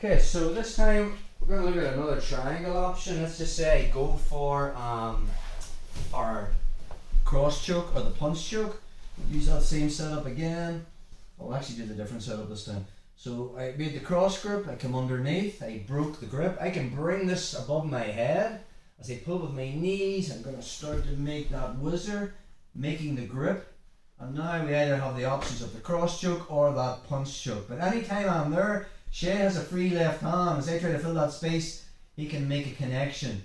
Okay, so this time we're going to look at another triangle option. Let's just say go for our cross choke or the punch choke. Use that same setup again. I'll actually do the different setup this time. So I made the cross grip, I come underneath, I broke the grip. I can bring this above my head. As I pull with my knees, I'm going to start to make that whizzer, making the grip. And now we either have the options of the cross choke or that punch choke. But anytime I'm there, Shay has a free left hand. As I try to fill that space, he can make a connection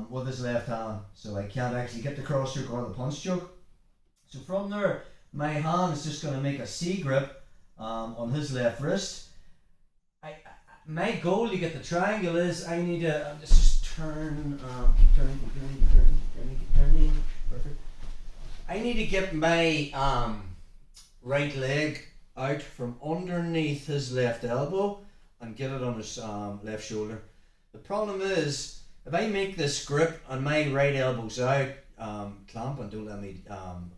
with his left hand. So I can't actually get the cross choke or the punch choke. So from there, my hand is just going to make a C grip on his left wrist. My goal to get the triangle is I need to just turn, keep turning. Perfect. I need to get my right leg out from underneath his left elbow and get it on his left shoulder. The problem is, if I make this grip and my right elbow's out, clamp and don't let me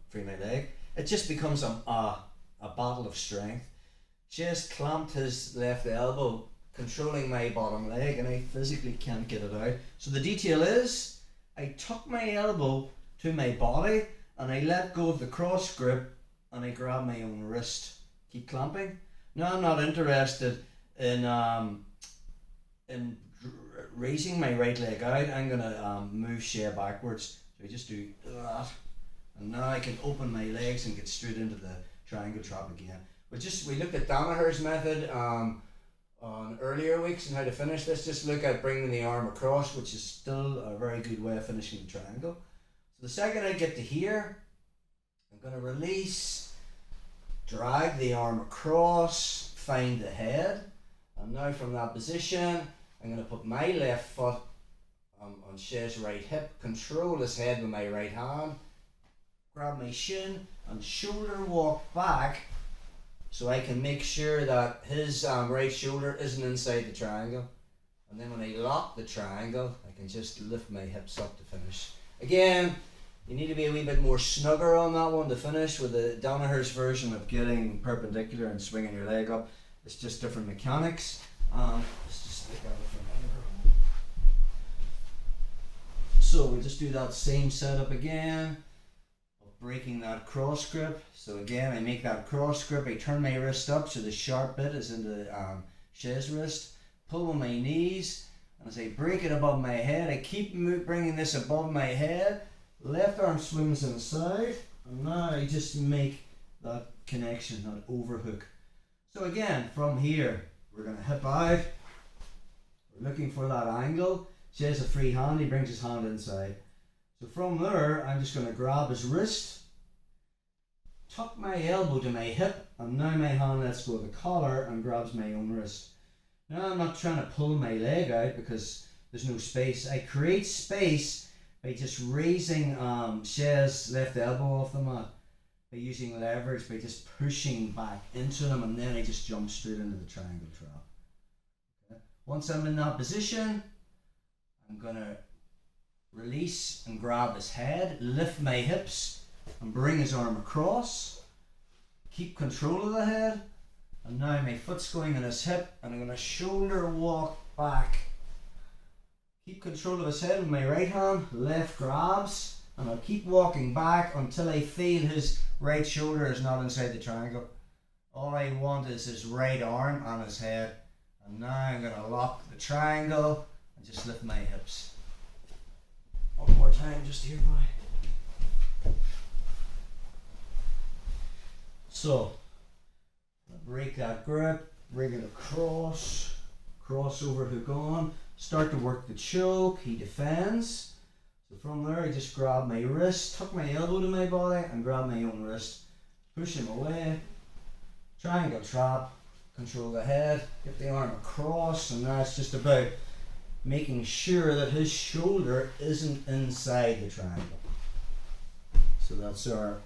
free my leg, it just becomes a battle of strength. Just clamped his left elbow, controlling my bottom leg, and I physically can't get it out. So the detail is, I tuck my elbow to my body and I let go of the cross grip and I grab my own wrist. Keep clamping. Now I'm not interested in raising my right leg out. I'm gonna move Shay backwards. So I just do that, and now I can open my legs and get straight into the triangle trap again. We looked at Danaher's method on earlier weeks and how to finish this. Just look at bringing the arm across, which is still a very good way of finishing the triangle. So the second I get to here, I'm going to release, drag the arm across, find the head, and now from that position I'm going to put my left foot on Shay's right hip, control his head with my right hand, grab my shin and shoulder walk back so I can make sure that his right shoulder isn't inside the triangle. And then when I lock the triangle, I can just lift my hips up to finish. Again, you need to be a wee bit more snugger on that one to finish. With the Danaher's version of getting perpendicular and swinging your leg up, it's just different mechanics. Let's just look at it from here. So we just do that same setup again, of breaking that cross grip. So again, I make that cross grip, I turn my wrist up so the sharp bit is into Shay's wrist, pull with my knees, and as I break it above my head, I keep bringing this above my head. Left arm swims inside, and now I just make that connection, that overhook. So again, from here, we're going to hip out. We're looking for that angle. She has a free hand, he brings his hand inside. So from there, I'm just going to grab his wrist, tuck my elbow to my hip, and now my hand lets go of the collar and grabs my own wrist. Now I'm not trying to pull my leg out because there's no space. I create space by just raising Shay's left elbow off the mat, by using leverage, by just pushing back into them, and then I just jump straight into the triangle trap. Okay. Once I'm in that position, I'm going to release and grab his head, lift my hips and bring his arm across, keep control of the head, and now my foot's going on his hip and I'm going to shoulder walk back. Keep control of his head with my right hand, left grabs, and I'll keep walking back until I feel his right shoulder is not inside the triangle. All I want is his right arm on his head, and now I'm going to lock the triangle and just lift my hips. One more time just here, boy. So, break that grip, bring it across, crossover hook on. Start to work the choke, he defends. So from there I just grab my wrist, tuck my elbow to my body and grab my own wrist. Push him away, triangle trap, control the head, get the arm across, and now it's just about making sure that his shoulder isn't inside the triangle. So that's our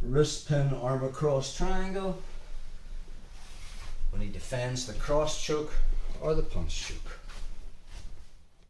wrist pin arm across triangle when he defends the cross choke or the punch choke.